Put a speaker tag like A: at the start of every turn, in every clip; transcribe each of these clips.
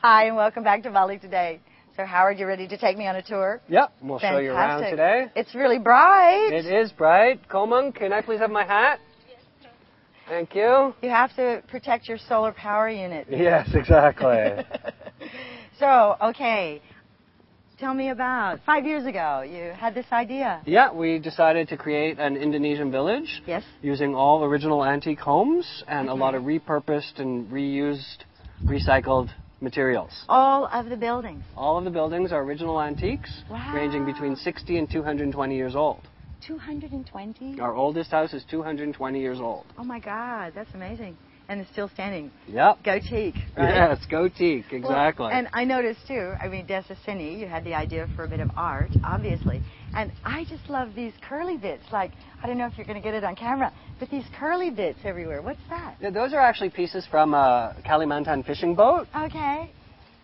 A: Hi, and welcome back to Bali today. So, Howard, you ready to take me on a tour?
B: Yep, we'll show you around today.
A: It's really bright.
B: It is bright. Komang, can I please have my hat? Yes. Thank you.
A: You have to protect your solar power unit.
B: Yes, exactly.
A: So, okay. Tell me about 5 years ago, you had this idea.
B: Yeah, we decided to create an Indonesian village.
A: Yes.
B: Using all original antique homes and a lot of repurposed and reused, recycled materials.
A: All of the buildings?
B: All of the buildings are original antiques,
A: wow.
B: Ranging between 60 and 220 years old.
A: 220?
B: Our oldest house is 220 years old.
A: Oh my God, that's amazing. And it's still standing.
B: Yep.
A: Go teak, right?
B: Yes, go teak, exactly.
A: Well, and I noticed too, I mean, Desa, Seni, you had the idea for a bit of art, obviously. And I just love these curly bits, like, I don't know if you're going to get it on camera, but these curly bits everywhere. What's that?
B: Yeah, those are actually pieces from a Kalimantan fishing boat.
A: Okay.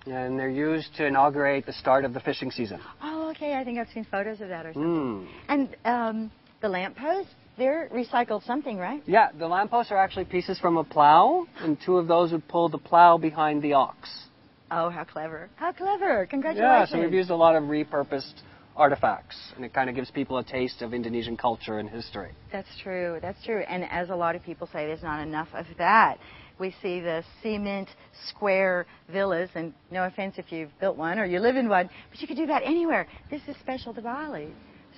B: And they're used to inaugurate the start of the fishing season.
A: Oh, okay. I think I've seen photos of that or something. And the lampposts? They're recycled something, right?
B: Yeah, the lampposts are actually pieces from a plow, and two of those would pull the plow behind the ox.
A: Oh, how clever. How clever. Congratulations.
B: Yeah, so we've used a lot of repurposed artifacts, and it kind of gives people a taste of Indonesian culture and history.
A: That's true. That's true. And as a lot of people say, there's not enough of that. We see the cement square villas, and no offense if you've built one or you live in one, but you could do that anywhere. This is special to Bali.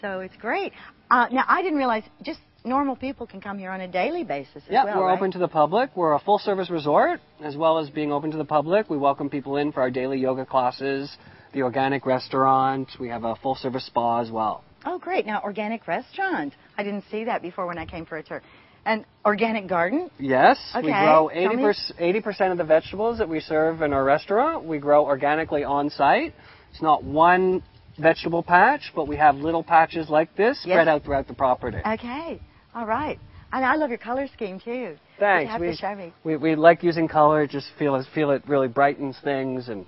A: So it's great. Now, I didn't realize just normal people can come here on a daily basis as well,
B: Yeah, we're open to the public. We're a full-service resort, as well as being open to the public. We welcome people in for our daily yoga classes, the organic restaurant. We have a full-service spa as well.
A: Oh, great. Now, organic restaurant. I didn't see that before when I came for a tour. An organic garden?
B: Yes.
A: Okay.
B: We grow 80% of the vegetables that we serve in our restaurant. We grow organically on-site. It's not one vegetable patch, but we have little patches like this spread out throughout the property.
A: Okay, all right. And I love your color scheme too.
B: Thanks.
A: You have to show me.
B: We like using color. Just feel it really brightens things and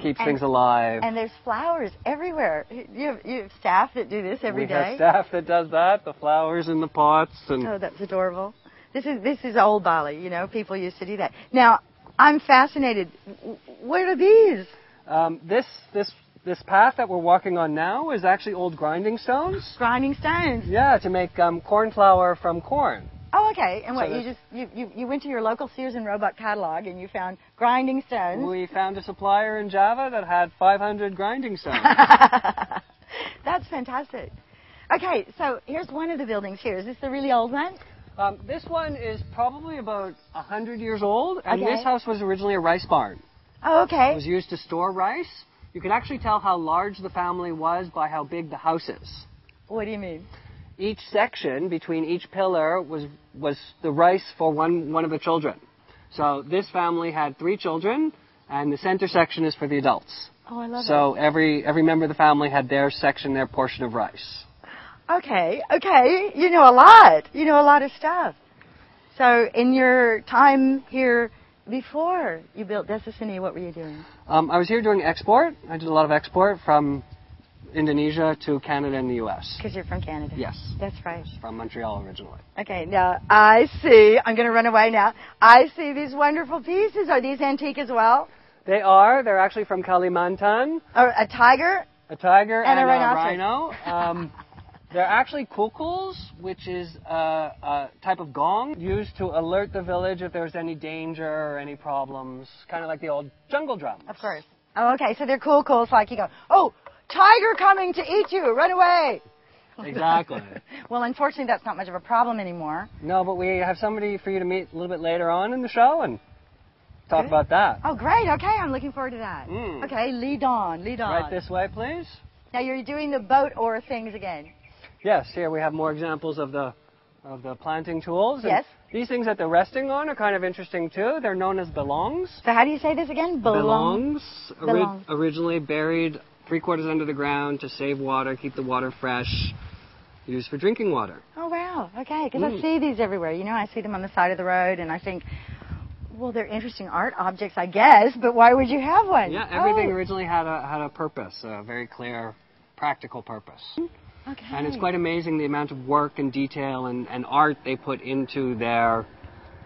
B: keeps things alive.
A: And there's flowers everywhere. You have staff that do this every day.
B: We have staff that does that. The flowers in the pots and.
A: Oh, that's adorable. This is old Bali. You know, people used to do that. Now, I'm fascinated. What are these? This
B: path that we're walking on now is actually old grinding stones.
A: Grinding stones?
B: Yeah, to make corn flour from corn.
A: Oh, okay. And what, you went to your local Sears and Roebuck catalog and you found grinding stones?
B: We found a supplier in Java that had 500 grinding stones.
A: That's fantastic. Okay, so here's one of the buildings here. Is this the really old one?
B: This one is probably about 100 years old, and this house was originally a rice barn.
A: Oh, okay.
B: It was used to store rice. You can actually tell how large the family was by how big the house is.
A: What do you mean?
B: Each section between each pillar was the rice for one of the children. So this family had 3 children, and the center section is for the adults.
A: Oh, I love it.
B: So every member of the family had their section, their portion of rice.
A: Okay. You know a lot. You know a lot of stuff. So in your time here before you built Desa Seni, what were you doing?
B: I was here doing export. I did a lot of export from Indonesia to Canada and the U.S.
A: Because you're from Canada.
B: Yes.
A: That's right.
B: From Montreal originally.
A: Okay, now I see, I'm going to run away now. I see these wonderful pieces. Are these antique as well?
B: They are. They're actually from Kalimantan.
A: A tiger?
B: A tiger and a
A: rhinoceros.
B: rhino. They're actually kukuls, which is a type of gong used to alert the village if there's any danger or any problems, kind of like the old jungle drums.
A: Of course. Oh, okay, so they're cool. It's like you go, oh, tiger coming to eat you, run away.
B: Exactly.
A: Well, unfortunately, that's not much of a problem anymore.
B: No, but we have somebody for you to meet a little bit later on in the show and talk about that.
A: Oh, great. Okay, I'm looking forward to that. Okay, lead on.
B: Right this way, please.
A: Now, you're doing the boat oar things again.
B: Yes, here we have more examples of the planting tools.
A: Yes.
B: These things that they're resting on are kind of interesting too. They're known as belongs.
A: So how do you say this again?
B: Belongs. Originally buried 3/4 under the ground to save water, keep the water fresh, used for drinking water.
A: Oh, wow. Okay, because I see these everywhere. You know, I see them on the side of the road, and I think, well, they're interesting art objects, I guess, but why would you have one?
B: Yeah, everything originally had a purpose, a very clear, practical purpose.
A: Okay.
B: And it's quite amazing the amount of work and detail and art they put into their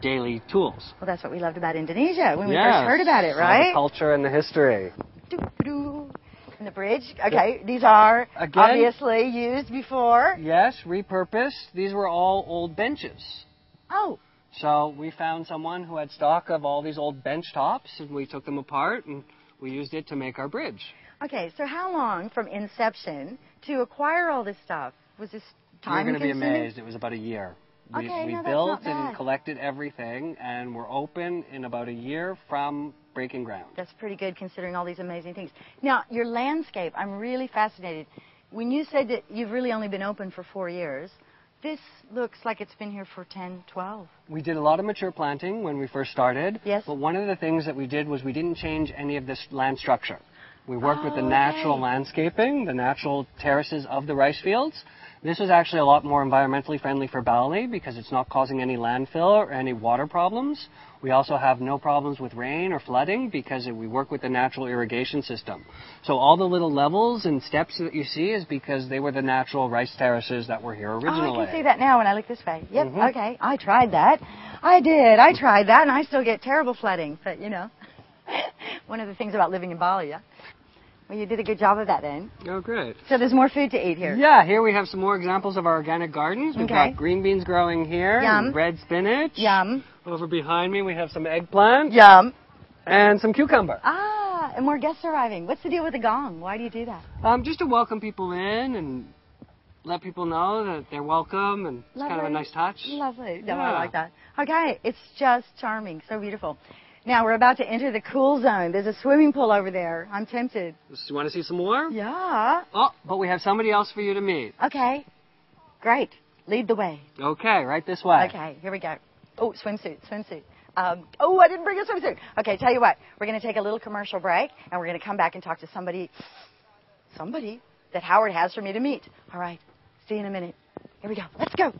B: daily tools.
A: Well, that's what we loved about Indonesia when we
B: Yes.
A: first heard about it, right?
B: The culture and the history.
A: And the bridge. Okay, these are
B: Again,
A: obviously used before.
B: Yes, repurposed. These were all old benches.
A: Oh,
B: So we found someone who had stock of all these old bench tops, and we took them apart and we used it to make our bridge.
A: okay. So how long from inception to acquire all this stuff? Was this
B: You're
A: time
B: going to be
A: consuming?
B: amazed. It was about a year. We
A: Okay, no, that's
B: built
A: not bad.
B: and collected everything, and we're open in about a year from breaking ground.
A: That's pretty good considering all these amazing things. Now, your landscape, I'm really fascinated. When you said that you've really only been open for 4 years, this looks like it's been here for 10, 12.
B: We did a lot of mature planting when we first started.
A: Yes.
B: But one of the things that we did was we didn't change any of this land structure. We worked with the
A: Oh,
B: natural
A: okay.
B: landscaping, the natural terraces of the rice fields. This is actually a lot more environmentally friendly for Bali because it's not causing any landfill or any water problems. We also have no problems with rain or flooding because we work with the natural irrigation system. So all the little levels and steps that you see is because they were the natural rice terraces that were here originally.
A: Oh, I can see that now when I look this way. Yep,
B: Mhm.
A: okay. I tried that. I did. I tried that, and I still get terrible flooding. But, you know, one of the things about living in Bali, yeah. Well, you did a good job of that then.
B: Oh, great.
A: So there's more food to eat here.
B: Yeah, here we have some more examples of our organic gardens. We've
A: Okay.
B: got green beans growing here,
A: Yum.
B: and red spinach.
A: Yum.
B: Over behind me we have some eggplant
A: Yum.
B: and some cucumber.
A: Ah, and more guests arriving. What's the deal with the gong? Why do you do that?
B: Just to welcome people in and let people know that they're welcome, and it's kind of a nice touch.
A: Lovely. No,
B: Yeah.
A: I like that. Okay, it's just charming. So beautiful. Now we're about to enter the cool zone. There's a swimming pool over there. I'm tempted.
B: You want to see some more?
A: Yeah.
B: Oh, but we have somebody else for you to meet.
A: Okay. Great. Lead the way.
B: Okay, right this way.
A: Okay, here we go. Oh, swimsuit. Oh, I didn't bring a swimsuit. Okay, tell you what. We're going to take a little commercial break, and we're going to come back and talk to somebody that Howard has for me to meet. All right. See you in a minute. Here we go. Let's go.